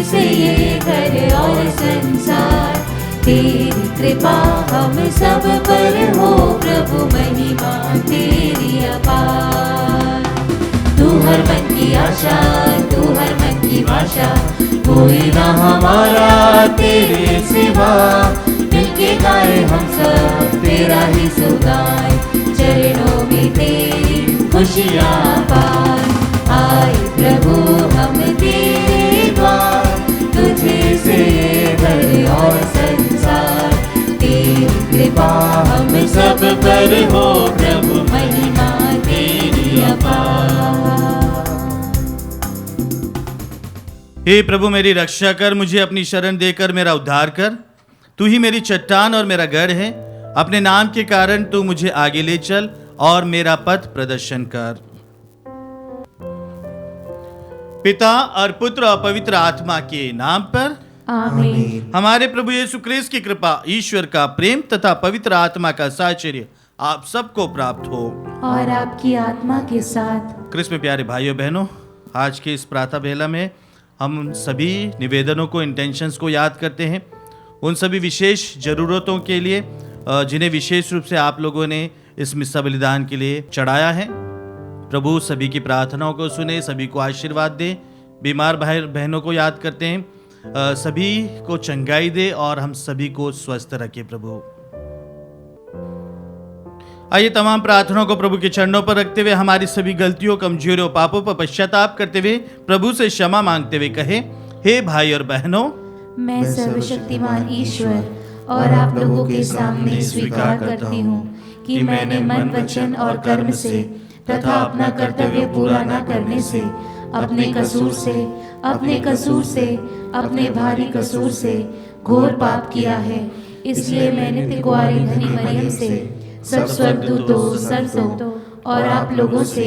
से ये घर और संसार, तेरी कृपा हम सब पर हो प्रभु, महिमा तेरी अपार। तू हर मन की आशा, तू हर मन की भाषा, कोई ना हमारा तेरे सिवा। मिलके गाए हम सब तेरा ही सुगाए, चरणों में तेरी खुशियाँ पाए। आए प्रभु हम तेरे द्वार, तुझे से ये घर और संसार, तेरी कृपा हम सब पर हो प्रभु, महिमा तेरी अपार। हे प्रभु मेरी रक्षा कर, मुझे अपनी शरण देकर मेरा उद्धार कर। तू ही मेरी चट्टान और मेरा गढ़ है, अपने नाम के कारण तू मुझे आगे ले चल और मेरा पथ प्रदर्शन कर। पिता और पुत्र और पवित्र आत्मा के नाम पर आमीन। हमारे प्रभु यीशु क्रिस्त की कृपा, ईश्वर का प्रेम तथा पवित्र आत्मा का साहचर्य आप सबको प्राप्त हो और आपकी आत्मा के साथ। क्रिस्त में प्यारे भाइयों बहनों, आज के इस प्रातः बेला में हम सभी निवेदनों को, इंटेंशंस को याद करते हैं, उन सभी विशेष ज़रूरतों के लिए जिन्हें विशेष रूप से आप लोगों ने इस मिस्सा बलिदान के लिए चढ़ाया है। प्रभु सभी की प्रार्थनाओं को सुने, सभी को आशीर्वाद दे। बीमार भाई बहनों को याद करते हैं, सभी को चंगाई दे और हम सभी को स्वस्थ रखे प्रभु। आइए तमाम प्रार्थनाओं को प्रभु के चरणों पर रखते हुए हमारी सभी गलतियों, कमजोरियों, पापों पर पश्चाताप करते हुए प्रभु से क्षमा मांगते हुए कहे, हे भाई और बहनों, मैं सर्वशक्तिमान ईश्वर और आप लोगों के सामने स्वीकार करती हूँ कि मैंने मन, वचन और कर्म से तथा अपना कर्तव्य पूरा न करने से, अपने कसूर से, अपने भारी कसूर से घोर पाप किया है। इसलिए मैंने नित्य कुंवारी धनी मरियम से, सब स्वर्गदूतों, संतों और आप लोगों से,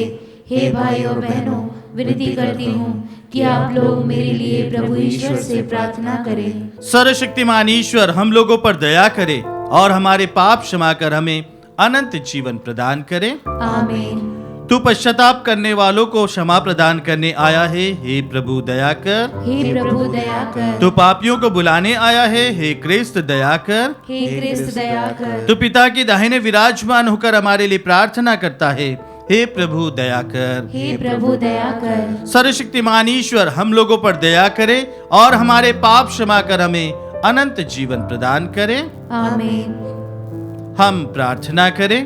हे भाई और बहनों, विनती करती हूँ कि आप लोग मेरे लिए प्रभु ईश्वर से प्रार्थना करें। सर्वशक्तिमान ईश्वर हम लोगों पर दया करे और हमारे पाप क्षमा कर हमें अनंत जीवन प्रदान करे। आमीन। तू पश्चाताप करने वालों को क्षमा प्रदान करने आया है, हे प्रभु दया कर। हे प्रभु दया कर। तू पापियों को बुलाने आया है, हे क्रिस्त दया कर। हे क्रिस्त दया कर। तू पिता के दाहिने विराजमान होकर हमारे लिए प्रार्थना करता है, हे प्रभु दया कर। हे प्रभु दया कर। सर्वशक्तिमान ईश्वर हम लोगों पर दया करे और हमारे पाप क्षमा कर हमें अनंत जीवन प्रदान करे। आमीन। हम प्रार्थना करें।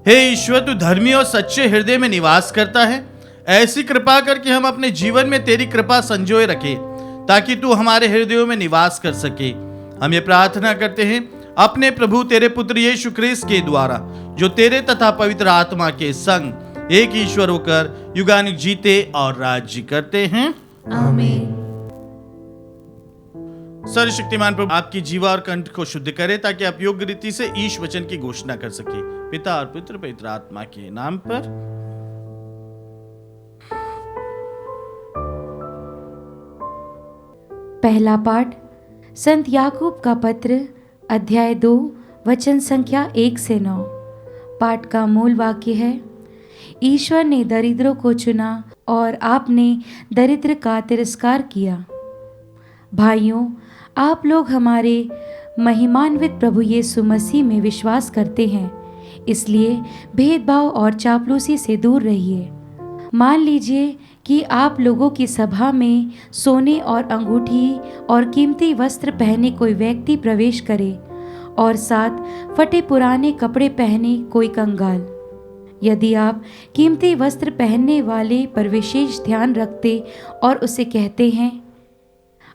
हे ईश्वर, तू धर्मी और सच्चे हृदय में निवास करता है। ऐसी कृपा कर कि हम अपने जीवन में तेरी कृपा संजोए रखें, ताकि तू हमारे हृदयों में निवास कर सके। हम ये प्रार्थना करते हैं अपने प्रभु तेरे पुत्र यीशु क्रिस्त के द्वारा, जो तेरे तथा पवित्र आत्मा के संग एक ईश्वर होकर युगानुग जीते और राज्य करते हैं। आमीन। सर्वशक्तिमान प्रभु आपकी जीवा और कंठ को शुद्ध करे, ताकि आप योग्य रीति से ईश वचन की घोषणा कर सके। पिता और पुत्र पवित्र आत्मा के नाम पर। पहला पाठ संत याकूब का पत्र, अध्याय 2, वचन संख्या 1 से 9। पाठ का मूल वाक्य है, ईश्वर ने दरिद्रों को चुना और आपने दरिद्र का तिरस्कार किया। भाइयों, आप लोग हमारे महिमान्वित प्रभु यीशु मसीह में विश्वास करते हैं, इसलिए भेदभाव और चापलूसी से दूर रहिए। मान लीजिए कि आप लोगों की सभा में सोने और अंगूठी और कीमती वस्त्र पहने कोई व्यक्ति प्रवेश करे और साथ फटे पुराने कपड़े पहने कोई कंगाल। यदि आप कीमती वस्त्र पहनने वाले पर विशेष ध्यान रखते और उसे कहते हैं,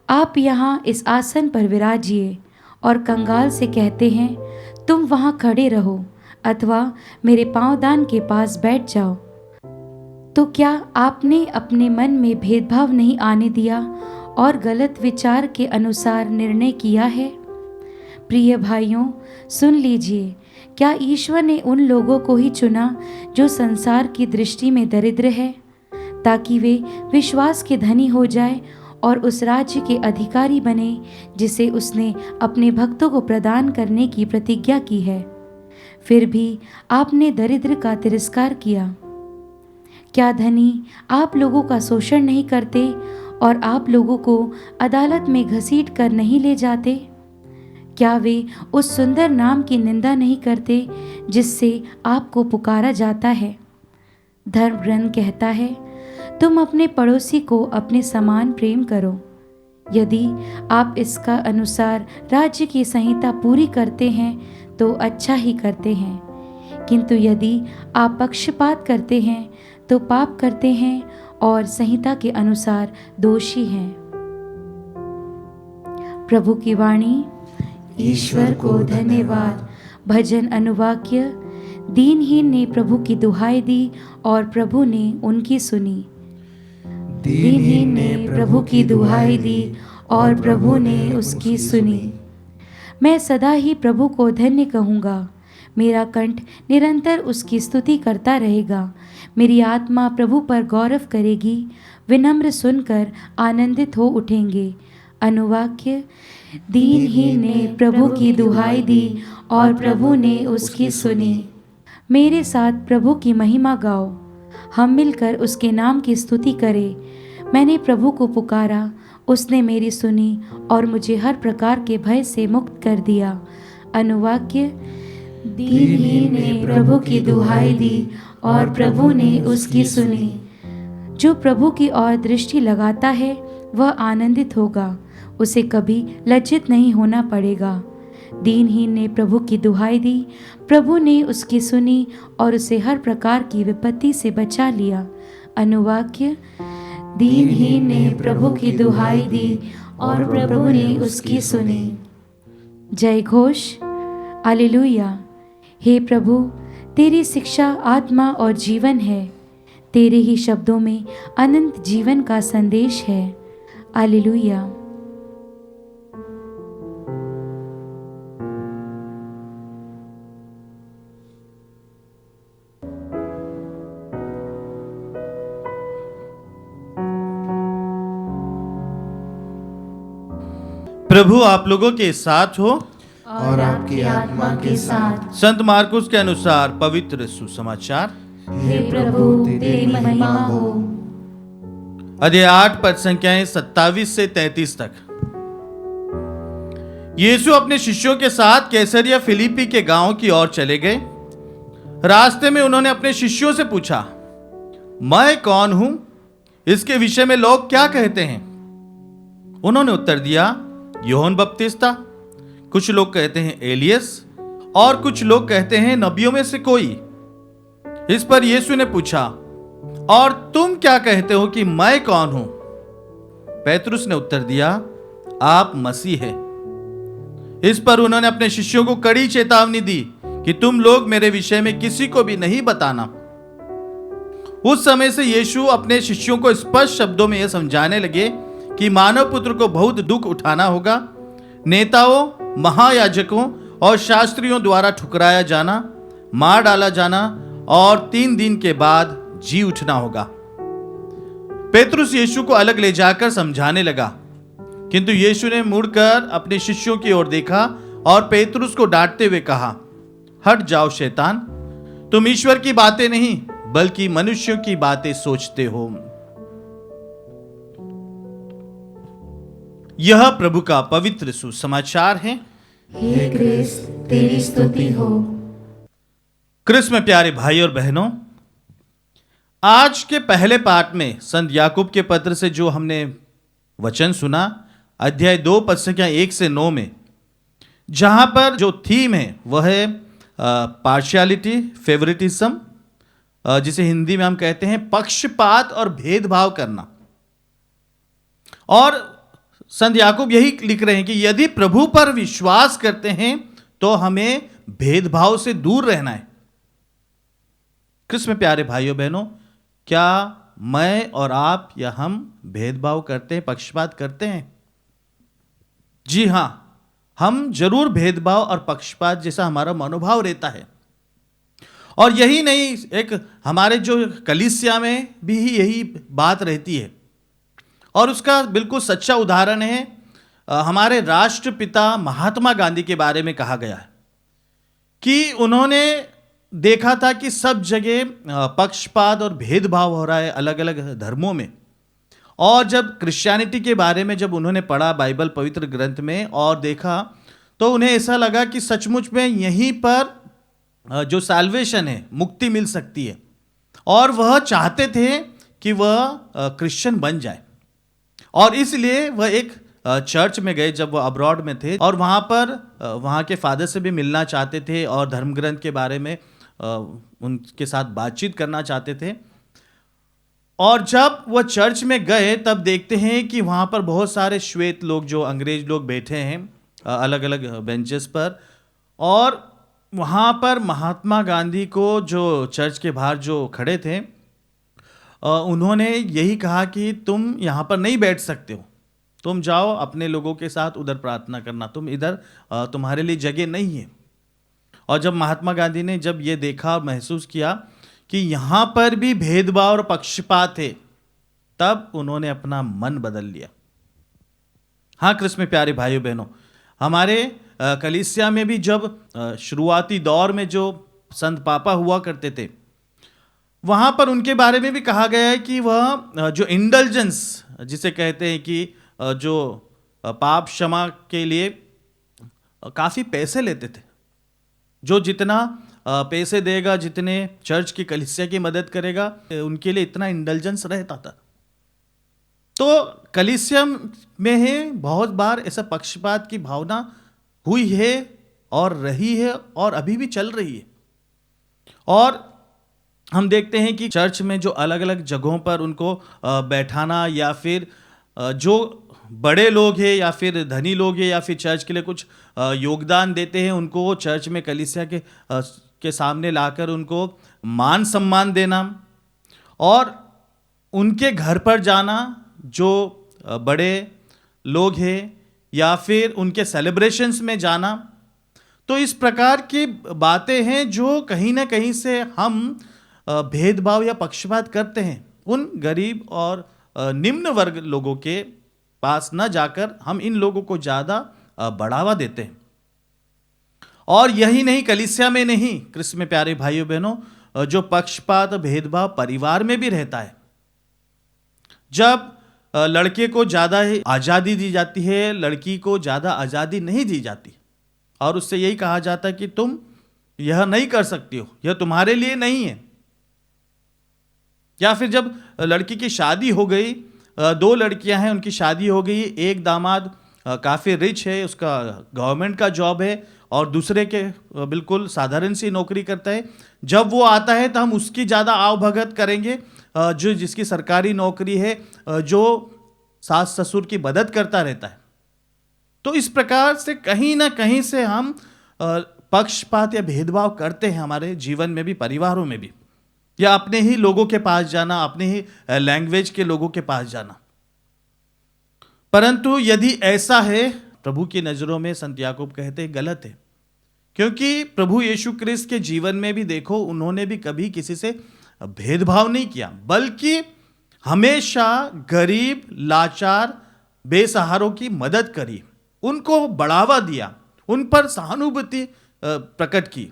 आप यहाँ इस आसन पर विराजिए, और कंगाल से कहते हैं, तुम वहाँ खड़े रहो अथवा मेरे पांवदान के पास बैठ जाओ, तो क्या आपने अपने मन में भेदभाव नहीं आने दिया और गलत विचार के अनुसार निर्णय किया है? प्रिय भाइयों, सुन लीजिए, क्या ईश्वर ने उन लोगों को ही चुना जो संसार की दृष्टि में दरिद्र है, ताकि वे विश्वास के धनी हो जाए और उस राज्य के अधिकारी बने जिसे उसने अपने भक्तों को प्रदान करने की प्रतिज्ञा की है। फिर भी आपने दरिद्र का तिरस्कार किया। क्या धनी आप लोगों का शोषण नहीं करते और आप लोगों को अदालत में घसीट कर नहीं ले जाते? क्या वे उस सुंदर नाम की निंदा नहीं करते जिससे आपको पुकारा जाता है? धर्म ग्रंथ कहता है, तुम अपने पड़ोसी को अपने समान प्रेम करो। यदि आप इसका अनुसार राज्य की संहिता पूरी करते हैं तो अच्छा ही करते हैं, किंतु यदि आप पक्षपात करते हैं तो पाप करते हैं और संहिता के अनुसार दोषी हैं। प्रभु की वाणी। ईश्वर को धन्यवाद। भजन अनुवाक्य। दीनहीन ने प्रभु की दुहाई दी और प्रभु ने उनकी सुनी। दीनहीन ने प्रभु की दुहाई दी और प्रभु ने उसकी सुनी। मैं सदा ही प्रभु को धन्य कहूँगा। मेरा कंठ निरंतर उसकी स्तुति करता रहेगा। मेरी आत्मा प्रभु पर गौरव करेगी। विनम्र सुनकर आनंदित हो उठेंगे। अनुवाक्य। दीनहीन ने प्रभु की दुहाई दी और प्रभु ने उसकी सुनी। मेरे साथ प्रभु की महिमा गाओ। हम मिलकर उसके नाम की स्तुति करें। मैंने प्रभु को पुकारा, उसने मेरी सुनी और मुझे हर प्रकार के भय से मुक्त कर दिया। अनुवाक्य। दीनहीन ने प्रभु की दुहाई दी और प्रभु ने उसकी सुनी। जो प्रभु की ओर दृष्टि लगाता है वह आनंदित होगा, उसे कभी लज्जित नहीं होना पड़ेगा। दीनहीन ने प्रभु की दुहाई दी, प्रभु ने उसकी सुनी और उसे हर प्रकार की विपत्ति से बचा लिया। अनुवाक्य। दीनहीन ने प्रभु की दुहाई दी और प्रभु ने उसकी सुनी। जय घोष। हालेलुया। हे प्रभु, तेरी शिक्षा आत्मा और जीवन है। तेरे ही शब्दों में अनंत जीवन का संदेश है। हालेलुया। प्रभु आप लोगों के साथ हो और आपकी आत्मा के साथ। संत मार्कुस के अनुसार पवित्र सुसमाचार। हे प्रभु, तेरी महिमा हो। अध्याय 8 पद संख्याएं 27 से 33 तक। यीशु अपने शिष्यों के साथ कैसरिया फिलिप्पी के गांव की ओर चले गए। रास्ते में उन्होंने अपने शिष्यों से पूछा, मैं कौन हूं? इसके विषय में लोग क्या कहते हैं? उन्होंने उत्तर दिया, यूहन्ना बपतिस्ता, कुछ लोग कहते हैं एलियस और कुछ लोग कहते हैं नबियों में से कोई। इस पर यीशु ने पूछा, और तुम क्या कहते हो कि मैं कौन हूं? पेतरुस ने उत्तर दिया, आप मसीह हैं। इस पर उन्होंने अपने शिष्यों को कड़ी चेतावनी दी कि तुम लोग मेरे विषय में किसी को भी नहीं बताना। उस समय से यीशु अपने शिष्यों को स्पष्ट शब्दों में यह समझाने लगे कि मानव पुत्र को बहुत दुख उठाना होगा, नेताओं, महायाजकों और शास्त्रियों द्वारा ठुकराया जाना, मार डाला जाना और 3 दिन के बाद जी उठना होगा। पेतरुस यीशु को अलग ले जाकर समझाने लगा, किंतु यीशु ने मुड़कर अपने शिष्यों की ओर देखा और पेतरुस को डांटते हुए कहा, हट जाओ शैतान, तुम ईश्वर की बातें नहीं बल्कि मनुष्यों की बातें सोचते हो। यह प्रभु का पवित्र सुसमाचार है। हे क्रिस्त, तेरी स्तुति हो। क्रिस्त में प्यारे भाई और बहनों, आज के पहले पाठ में संत याकूब के पत्र से जो हमने वचन सुना, अध्याय 2 पद संख्या 1 से 9 में, जहां पर जो थीम है वह है पार्शियलिटी, फेवरेटिज्म, जिसे हिंदी में हम कहते हैं पक्षपात और भेदभाव करना। और संत याकूब यही लिख रहे हैं कि यदि प्रभु पर विश्वास करते हैं तो हमें भेदभाव से दूर रहना है। क्रिस्त में प्यारे भाइयों बहनों, क्या मैं और आप या हम भेदभाव करते हैं, पक्षपात करते हैं? जी हां, हम जरूर भेदभाव और पक्षपात जैसा हमारा मनोभाव रहता है। और यही नहीं, एक हमारे जो कलीसिया में भी यही बात रहती है। और उसका बिल्कुल सच्चा उदाहरण है, हमारे राष्ट्रपिता महात्मा गांधी के बारे में कहा गया है कि उन्होंने देखा था कि सब जगह पक्षपात और भेदभाव हो रहा है अलग अलग धर्मों में। और जब क्रिश्चियनिटी के बारे में जब उन्होंने पढ़ा बाइबल पवित्र ग्रंथ में और देखा, तो उन्हें ऐसा लगा कि सचमुच में यहीं पर जो सैल्वेशन है, मुक्ति मिल सकती है। और वह चाहते थे कि वह क्रिश्चियन बन जाए, और इसलिए वह एक चर्च में गए जब वो अब्रॉड में थे, और वहाँ पर वहाँ के फादर से भी मिलना चाहते थे और धर्म ग्रंथ के बारे में उनके साथ बातचीत करना चाहते थे। और जब वो चर्च में गए तब देखते हैं कि वहाँ पर बहुत सारे श्वेत लोग, जो अंग्रेज लोग बैठे हैं अलग अलग बेंचेस पर, और वहाँ पर महात्मा गांधी को जो चर्च के बाहर जो खड़े थे उन्होंने यही कहा कि तुम यहाँ पर नहीं बैठ सकते हो, तुम जाओ अपने लोगों के साथ उधर प्रार्थना करना, तुम इधर तुम्हारे लिए जगह नहीं है। और जब महात्मा गांधी ने जब ये देखा और महसूस किया कि यहाँ पर भी भेदभाव और पक्षपात है, तब उन्होंने अपना मन बदल लिया। हाँ कृष्ण में प्यारे भाइयों बहनों, हमारे कलीसिया में भी जब शुरुआती दौर में जो संत पापा हुआ करते थे, वहाँ पर उनके बारे में भी कहा गया है कि वह जो इंडल्जेंस जिसे कहते हैं कि जो पाप क्षमा के लिए काफ़ी पैसे लेते थे, जो जितना पैसे देगा, जितने चर्च की कलीसिया की मदद करेगा, उनके लिए इतना इंडल्जेंस रहता था। तो कलीसिया में है बहुत बार ऐसा पक्षपात की भावना हुई है और रही है और अभी भी चल रही है। और हम देखते हैं कि चर्च में जो अलग अलग जगहों पर उनको बैठाना, या फिर जो बड़े लोग हैं या फिर धनी लोग हैं या फिर चर्च के लिए कुछ योगदान देते हैं, उनको चर्च में कलीसिया के सामने लाकर उनको मान सम्मान देना, और उनके घर पर जाना जो बड़े लोग हैं, या फिर उनके सेलिब्रेशंस में जाना। तो इस प्रकार की बातें हैं जो कहीं ना कहीं से हम भेदभाव या पक्षपात करते हैं। उन गरीब और निम्न वर्ग लोगों के पास न जाकर हम इन लोगों को ज़्यादा बढ़ावा देते हैं। और यही नहीं, कलीसिया में नहीं कृष्ण में प्यारे भाइयों बहनों, जो पक्षपात भेदभाव परिवार में भी रहता है। जब लड़के को ज़्यादा ही आज़ादी दी जाती है, लड़की को ज़्यादा आज़ादी नहीं दी जाती, और उससे यही कहा जाता है कि तुम यह नहीं कर सकती हो, यह तुम्हारे लिए नहीं है। या फिर जब लड़की की शादी हो गई, दो लड़कियां हैं, उनकी शादी हो गई, एक दामाद काफ़ी रिच है, उसका गवर्नमेंट का जॉब है, और दूसरे के बिल्कुल साधारण सी नौकरी करता है। जब वो आता है तो हम उसकी ज़्यादा आवभगत करेंगे, जो जिसकी सरकारी नौकरी है, जो सास ससुर की मदद करता रहता है। तो इस प्रकार से कहीं ना कहीं से हम पक्षपात या भेदभाव करते हैं हमारे जीवन में भी, परिवारों में भी, या अपने ही लोगों के पास जाना, अपने ही लैंग्वेज के लोगों के पास जाना। परंतु यदि ऐसा है, प्रभु की नज़रों में संत याकूब कहते हैं गलत है, क्योंकि प्रभु यीशु क्रिस्त के जीवन में भी देखो, उन्होंने भी कभी किसी से भेदभाव नहीं किया, बल्कि हमेशा गरीब, लाचार, बेसहारों की मदद करी, उनको बढ़ावा दिया, उन पर सहानुभूति प्रकट की।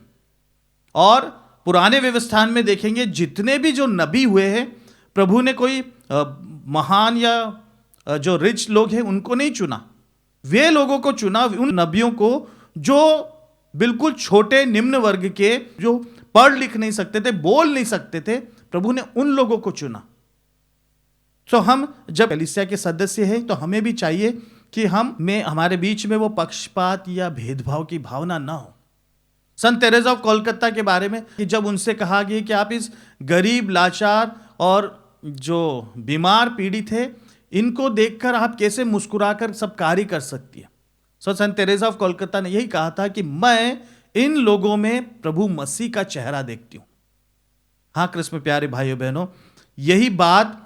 और पुराने व्यवस्थान में देखेंगे जितने भी जो नबी हुए हैं, प्रभु ने कोई महान या जो रिच लोग हैं उनको नहीं चुना, वे लोगों को चुना, उन नबियों को जो बिल्कुल छोटे निम्न वर्ग के, जो पढ़ लिख नहीं सकते थे, बोल नहीं सकते थे, प्रभु ने उन लोगों को चुना। तो हम जब कलीसिया के सदस्य हैं तो हमें भी चाहिए कि हमारे बीच में वो पक्षपात या भेदभाव की भावना ना हो। संत तेरेसा ऑफ कोलकाता के बारे में कि जब उनसे कहा गया कि आप इस गरीब, लाचार और जो बीमार पीड़ित है, इनको देखकर आप कैसे मुस्कुराकर सब कार्य कर सकती है। संत तेरेसा ऑफ कोलकाता ने यही कहा था कि मैं इन लोगों में प्रभु मसीह का चेहरा देखती हूँ। हाँ कृष्ण में प्यारे भाइयों बहनों, यही बात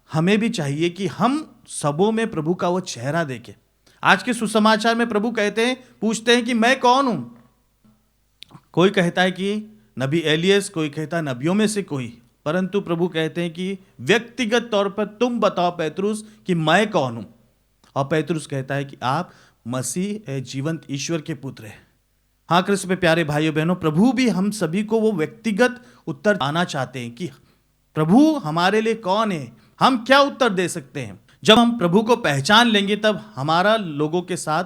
हमें भी चाहिए कि हम सबों में प्रभु का वो चेहरा देखें। आज के सुसमाचार में प्रभु पूछते हैं कि मैं कौन हूं। कोई कहता है कि नबी एलियस, कोई कहता है नबियों में से कोई, परंतु प्रभु कहते हैं कि व्यक्तिगत तौर पर तुम बताओ पैतरुस कि मैं कौन हूं। और पैतरुस कहता है कि आप मसीह जीवंत ईश्वर के पुत्र हैं। हाँ कृष्ण में प्यारे भाइयों बहनों, प्रभु भी हम सभी को वो व्यक्तिगत उत्तर आना चाहते हैं कि प्रभु हमारे लिए कौन है, हम क्या उत्तर दे सकते हैं। जब हम प्रभु को पहचान लेंगे तब हमारा लोगों के साथ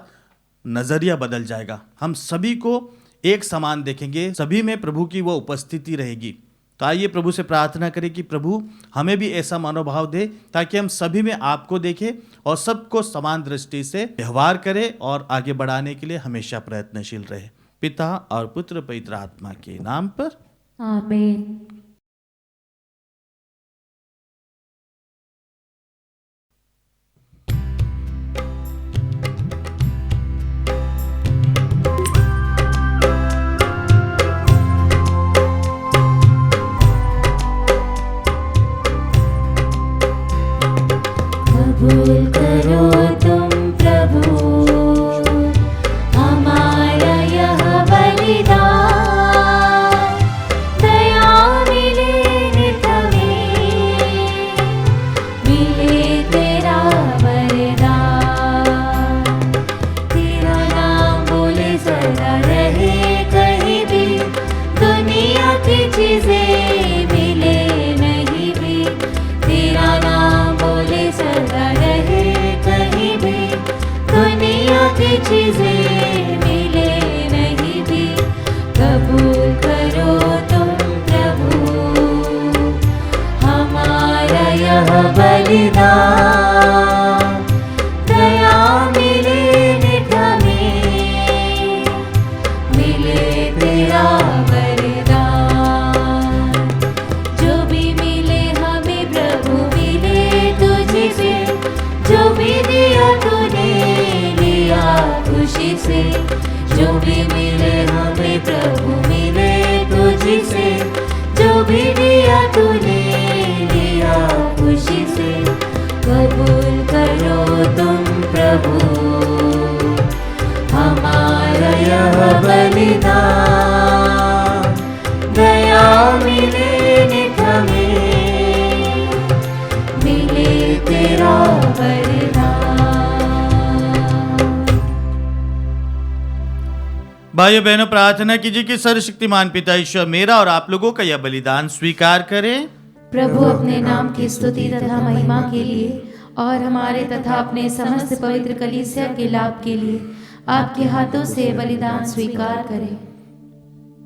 नजरिया बदल जाएगा। हम सभी को एक समान देखेंगे, सभी में प्रभु की वो उपस्थिति रहेगी। तो आइए प्रभु से प्रार्थना करें कि प्रभु हमें भी ऐसा मनोभाव दे ताकि हम सभी में आपको देखें और सबको समान दृष्टि से व्यवहार करें और आगे बढ़ाने के लिए हमेशा प्रयत्नशील रहे। पिता और पुत्र पवित्र आत्मा के नाम पर आमीन। कबूल करो तुम प्रभु हमारा यह बलिदान, दया मिले नित हमें, मिले तेरा वरदान। तेरा नाम बोले सदा रहे कहीं भी, दुनिया की चीजें मिले नहीं भी। तेरा नाम बोले सदा रहे कहीं भी, दुनिया की चीजें मिले नहीं भी। कबूल करो तुम प्रभु हमारा यह बलिदान, दया मिले नित हमें, मिले तेरा वरदान। जो भी मिले हमें प्रभु मिले तुझी से, जो भी दिया तूने लिया खुशी से। जो भी मिले हमें प्रभु मिले तुझी से, जो भी दिया तूने लिया खुशी से। कबूल करो तुम प्रभु हमारा यह बलिदान, दया मिले नित हमें, मिले तेरा वरदान। भाइयों बहनों, प्रार्थना कीजिए कि सर्वशक्तिमान पिता ईश्वर मेरा और आप लोगों का यह बलिदान स्वीकार करें। प्रभु अपने नाम की स्तुति तथा महिमा के लिए और हमारे तथा अपने समस्त पवित्र कलीसिया के लाभ के लिए आपके हाथों से बलिदान स्वीकार करें।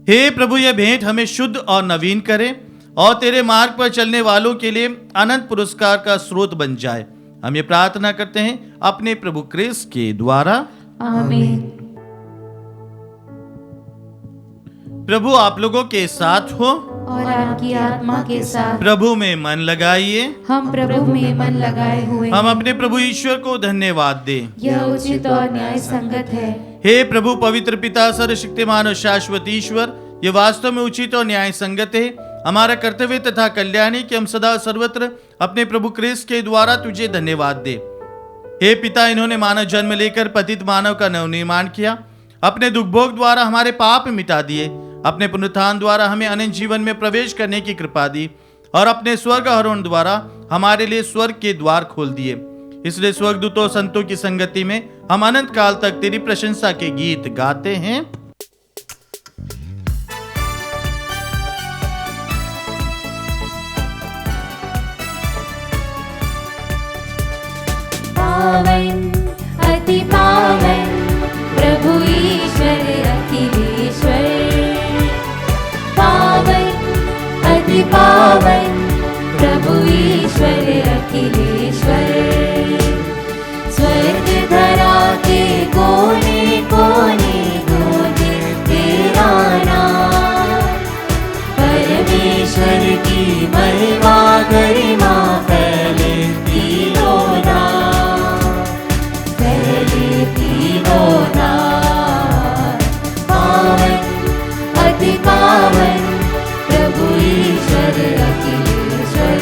हे प्रभु, यह भेंट हमें शुद्ध और नवीन करे और तेरे मार्ग पर चलने वालों के लिए अनंत पुरस्कार का स्रोत बन जाए। हम ये प्रार्थना करते हैं अपने प्रभु क्रिस्त के द्वारा, आमीन। प्रभु आप लोगों के साथ हो और आपकी आत्मा के साथ। प्रभु में मन लगाइए। हम प्रभु में मन लगाए हुए हम हैं। अपने प्रभु ईश्वर को धन्यवाद दें। यह उचित और न्याय संगत है। हे प्रभु पवित्र पिता सर्वशक्तिमान और शाश्वत ईश्वर, ये वास्तव में उचित और न्याय संगत है, हमारा कर्तव्य तथा कल्याण है कि हम सदा सर्वत्र अपने प्रभु क्रिस्त के द्वारा तुझे धन्यवाद दे। हे पिता, इन्होंने मानव जन्म लेकर पतित मानव का नवनिर्माण किया, अपने दुख भोग द्वारा हमारे पाप मिटा दिए, अपने पुनरुत्थान द्वारा हमें अनंत जीवन में प्रवेश करने की कृपा दी और अपने स्वर्ग आरोहण द्वारा हमारे लिए स्वर्ग के द्वार खोल दिए। इसलिए स्वर्गदूतों संतों की संगति में हम अनंत काल तक तेरी प्रशंसा के गीत गाते हैं। पावन अति पावन प्रभु ईश्वर अखिलेश्वर, पावन अति पावन प्रभु ईश्वर अखिलेश्वर। स्वर्ग धरा के कोने कोने गूंजे तेरा नाम, परमेश्वर की महिमा गरिमा फैले तीनों धाम, फैले तीनों धाम। पावन अति पावन प्रभु ईश्वर अखिलेश्वर,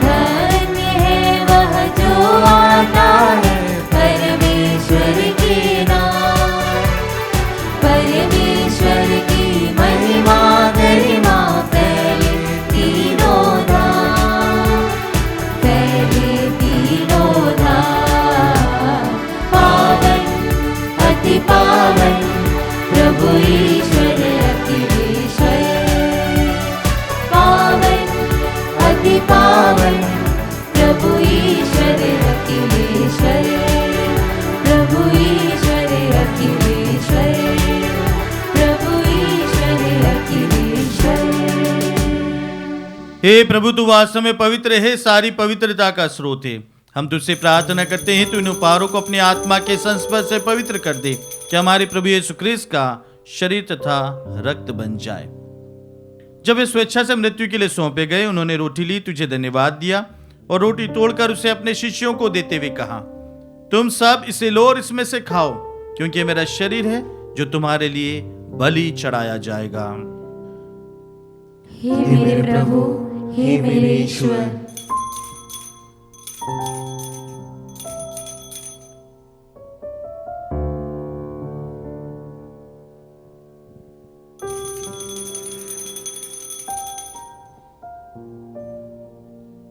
धन्य है वह जो आता है परमेश्वर के नाम, परमेश्वर की महिमा गरिमा फैले तीनों धाम, फैले तीनों धाम। हे प्रभु, तू वास्तव में पवित्र है, सारी पवित्रता का स्रोत है। हम तुझसे प्रार्थना करते हैं, तू इन उपहारों को अपनी आत्मा के संस्पर्श से पवित्र कर दे, कि हमारे प्रभु यीशु ख्रीस्त का शरीर तथा रक्त बन जाए। जब वे स्वेच्छा से मृत्यु के लिए सौंपे गए, उन्होंने रोटी ली, तुझे धन्यवाद दिया और रोटी तोड़कर उसे अपने शिष्यों को देते हुए कहा, तुम सब इसे लो और इसमें से खाओ, क्योंकि ये मेरा शरीर है जो तुम्हारे लिए बलि चढ़ाया जाएगा। हे मेरे प्रभु, हे मेरे ईश्वर।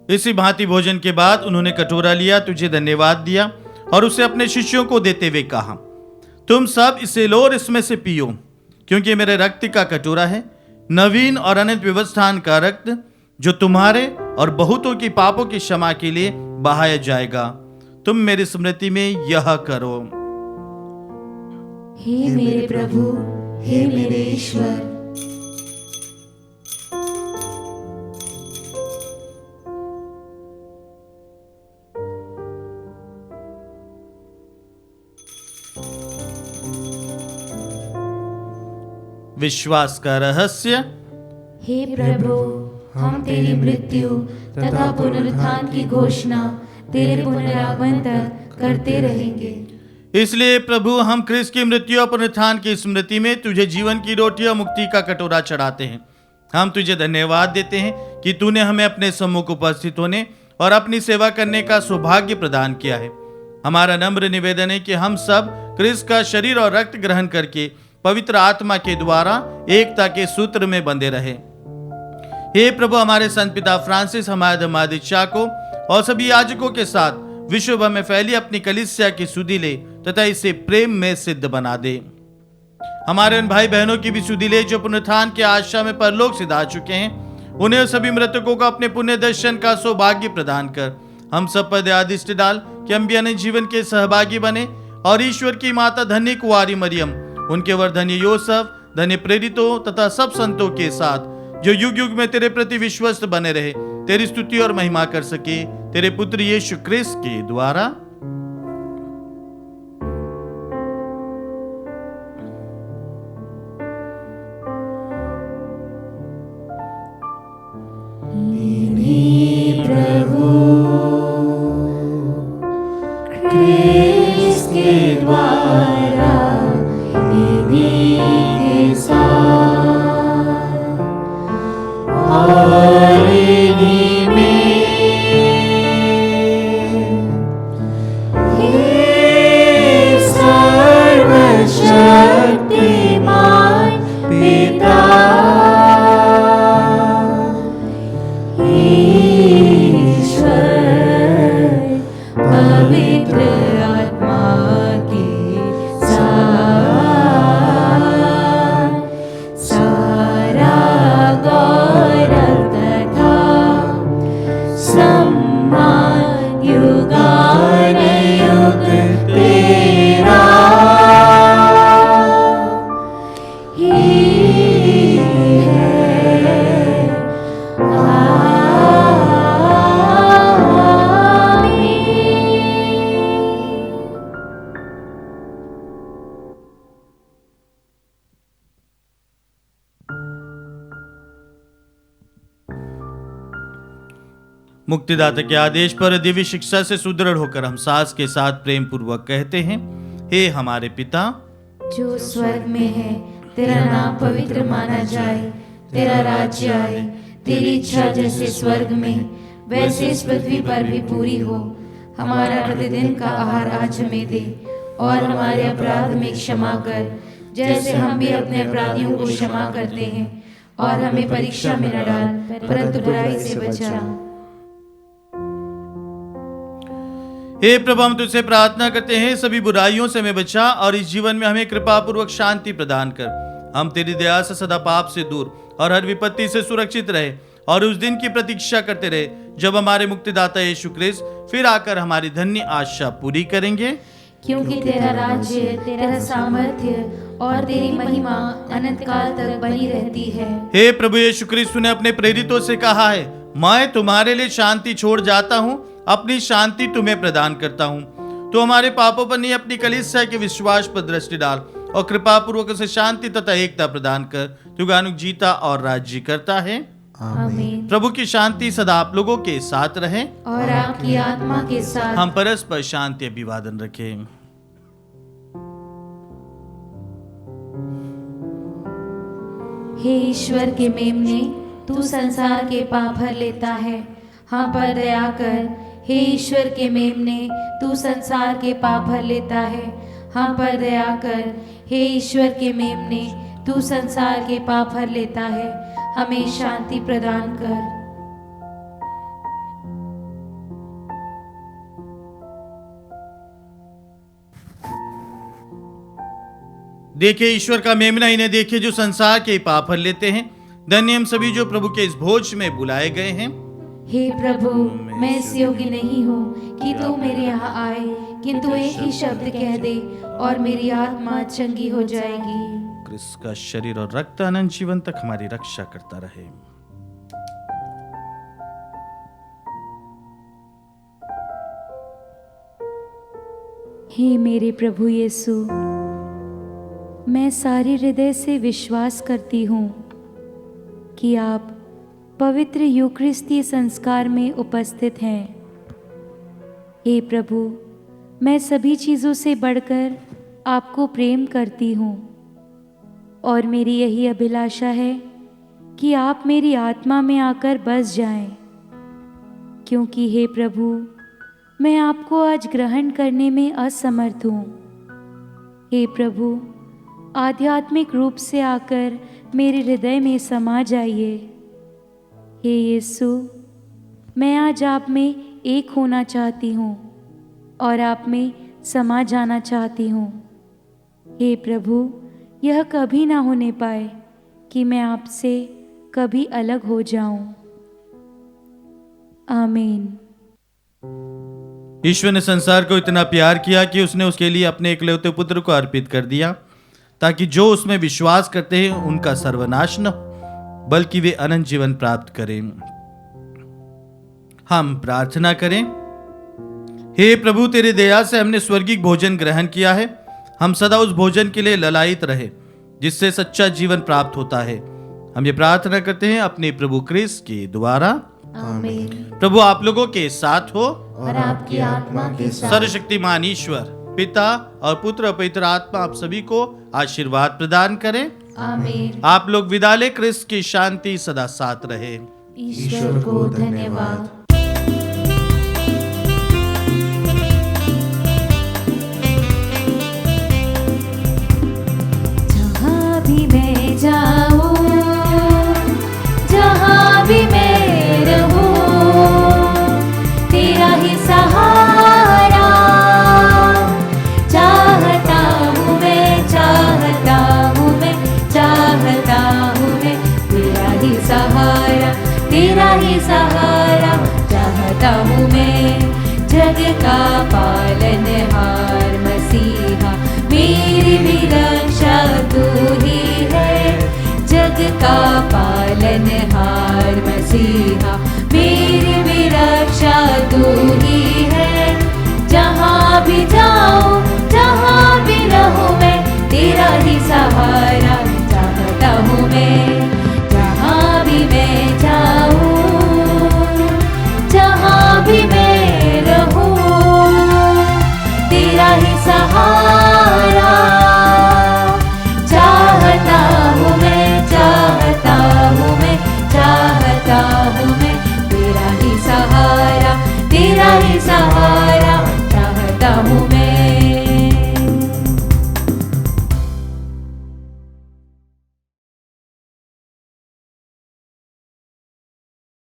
इसी भांति भोजन के बाद उन्होंने कटोरा लिया, तुझे धन्यवाद दिया और उसे अपने शिष्यों को देते हुए कहा, तुम सब इसे लो और इसमें से पियो, क्योंकि मेरे रक्त का कटोरा है, नवीन और अनंत व्यवस्थान का रक्त, जो तुम्हारे और बहुतों की पापों की क्षमा के लिए बहाया जाएगा। तुम मेरी स्मृति में यह करो। हे मेरे प्रभु, हे मेरे ईश्वर। विश्वास का रहस्य। हे प्रभु, हम तेरी मृत्यु तथा पुनरुत्थान की घोषणा तेरे पुनरागमन तक करते रहेंगे। इसलिए प्रभु, हम क्रिस्त की मृत्यु और पुनरुत्थान की स्मृति में तुझे जीवन की रोटी और मुक्ति का कटोरा चढ़ाते हैं। हम तुझे धन्यवाद देते हैं कि तूने हमें अपने सम्मुख उपस्थित होने और अपनी सेवा करने का सौभाग्य प्रदान किया है। हमारा नम्र निवेदन है कि हम सब क्रिस्त का शरीर और रक्त ग्रहण करके पवित्र आत्मा के द्वारा एकता के सूत्र में बंधे रहे। हे प्रभु, हमारे संत पिता फ्रांसिस, हमारे धर्माध्यक्ष को और सभी याजकों के साथ विश्व भर में फैली अपनी कलीसिया की सुधि ले तथा इसे प्रेम में सिद्ध बना दे। हमारे उन भाई बहनों की भी सुधि ले जो पुनरुत्थान की आशा में परलोक से जा चुके हैं। उन्हें सभी मृतकों को अपने पुण्य दर्शन का सौभाग्य प्रदान कर हम सब पर दयादृष्टि डाल कि हम भी अनंत जीवन के सहभागी बने और ईश्वर की माता धन्य कुंवारी मरियम, उनके वर धन्य योसेफ, धन्य प्रेरितों तथा सब संतों के साथ जो युग युग में तेरे प्रति विश्वस्त बने रहे, तेरी स्तुति और महिमा कर सके, तेरे पुत्र यीशु क्रिस्त के द्वारा। प्रभु क्रिस्त के द्वारा के साथ और इन्हीं में हे सर्वशक्तिमान पिता, ईश्वर पवित्र आत्मा के साथ सारा गौरव तथा सम्मान युगानुयुग तेरा ही है। आमीन। मुक्तिदाता के आदेश पर दिव्य शिक्षा से सुदृढ़ होकर हम सास के साथ प्रेम पूर्वक कहते हैं, हे हमारे पिता जो स्वर्ग में है, तेरा नाम पवित्र माना जाए, तेरा राज्य आए, तेरी इच्छा जैसे स्वर्ग में वैसे इस पृथ्वी पर भी पूरी हो। हमारा प्रतिदिन का आहार आज हमें दे और हमारे अपराध में क्षमा कर, जैसे हम भी अपने अपराधियों को क्षमा करते हैं, और हमें परीक्षा में न डाल परंतु बुराई से बचा। हे प्रभु, हम तुझसे प्रार्थना करते हैं, सभी बुराइयों से हमें बचा और इस जीवन में हमें कृपा पूर्वक शांति प्रदान कर। हम तेरी दया से सदा पाप से दूर और हर विपत्ति से सुरक्षित रहे और उस दिन की प्रतीक्षा करते रहे जब हमारे मुक्तिदाता यीशु क्रिस्त फिर आकर हमारी धन्य आशा पूरी करेंगे। क्योंकि तेरा राज्य, तेरा सामर्थ्य और तेरी महिमा अनंत काल तक बनी रहती है। हे प्रभु यीशु क्रिस्त ने अपने प्रेरितों से कहा है, मैं तुम्हारे लिए शांति छोड़ जाता हूँ, अपनी शांति तुम्हें प्रदान करता हूँ। तो हमारे पापों पर नहीं, अपनी कलीसिया के विश्वास पर दृष्टि डाल और कृपा पूर्वक उसे शांति तथा एकता प्रदान कर। तू गानुक जीता और राज्य करता है। आमीन। प्रभु की शांति सदा आप लोगों के साथ रहे और आपकी आत्मा के साथ। हम परस्पर शांति अभिवादन रखें। हे ईश्वर के मेमने, तू संसार के पाप भर लेता है, हम पर दया कर। हे ईश्वर के मेमने, तू संसार के पाप भर लेता है, हम पर दया कर। हे ईश्वर के मेमने, तू संसार के पाप भर लेता है, हमें शांति प्रदान कर। देखिए ईश्वर का मेमना, इन्हें देखिए जो संसार के पाप भर लेते हैं। धन्य हम सभी जो प्रभु के इस भोज में बुलाए गए हैं। हे प्रभु, मैं इस योग्य नहीं हूँ कि तू मेरे यहाँ आए, किंतु एक ही शब्द कह दे और मेरी आत्मा चंगी हो जाएगी। क्रिस्त का शरीर और रक्त अनंत जीवन तक हमारी रक्षा करता रहे। हे मेरे प्रभु यीशु, मैं सारे हृदय से विश्वास करती हूँ कि आप पवित्र यूकरिस्तीय संस्कार में उपस्थित हैं। हे प्रभु, मैं सभी चीज़ों से बढ़कर आपको प्रेम करती हूँ और मेरी यही अभिलाषा है कि आप मेरी आत्मा में आकर बस जाएं, क्योंकि हे प्रभु, मैं आपको आज ग्रहण करने में असमर्थ हूँ। हे प्रभु, आध्यात्मिक रूप से आकर मेरे हृदय में समा जाइए। हे यीशु, मैं आज आप में एक होना चाहती हूँ और आप में समा जाना चाहती हूँ। हे प्रभु, यह कभी ना होने पाए कि मैं आपसे कभी अलग हो जाऊं। आमीन। ईश्वर ने संसार को इतना प्यार किया कि उसने उसके लिए अपने इकलौते पुत्र को अर्पित कर दिया, ताकि जो उसमें विश्वास करते हैं उनका सर्वनाश न हो, बल्कि वे अनंत जीवन प्राप्त करें। हम प्रार्थना करें। हे प्रभु, तेरी दया से हमने स्वर्गीय भोजन ग्रहण किया है। हम सदा उस भोजन के लिए ललायित रहे जिससे सच्चा जीवन प्राप्त होता है। हम ये प्रार्थना करते हैं अपने प्रभु क्रिस्त के द्वारा। आमीन। प्रभु आप लोगों के साथ हो और आपकी आत्मा के साथ। सर्वशक्तिमान ईश्वर पिता और पुत्र और पवित्र आत्मा आप सभी को आशीर्वाद प्रदान करें। आमीन। आप लोग विदा लें। क्रिस्त की शांति सदा साथ रहे। ईश्वर को धन्यवाद। जहाँ भी मैं जाऊँ, जहाँ भी मैं रहूँ, तेरा ही सहारा चाहता हूँ मैं, चाहता हूँ मैं, चाहता हूँ मैं। तेरा ही सहारा, तेरा ही सहारा चाहता हूँ मैं। जग का पालनहार मसीहा, मेरी भी रक्षा तू ही है। जग का पालनहार मसीहा, मेरी भी रक्षा तू ही है। जहाँ भी जाऊँ, जहाँ भी रहूँ मैं, तेरा ही सहारा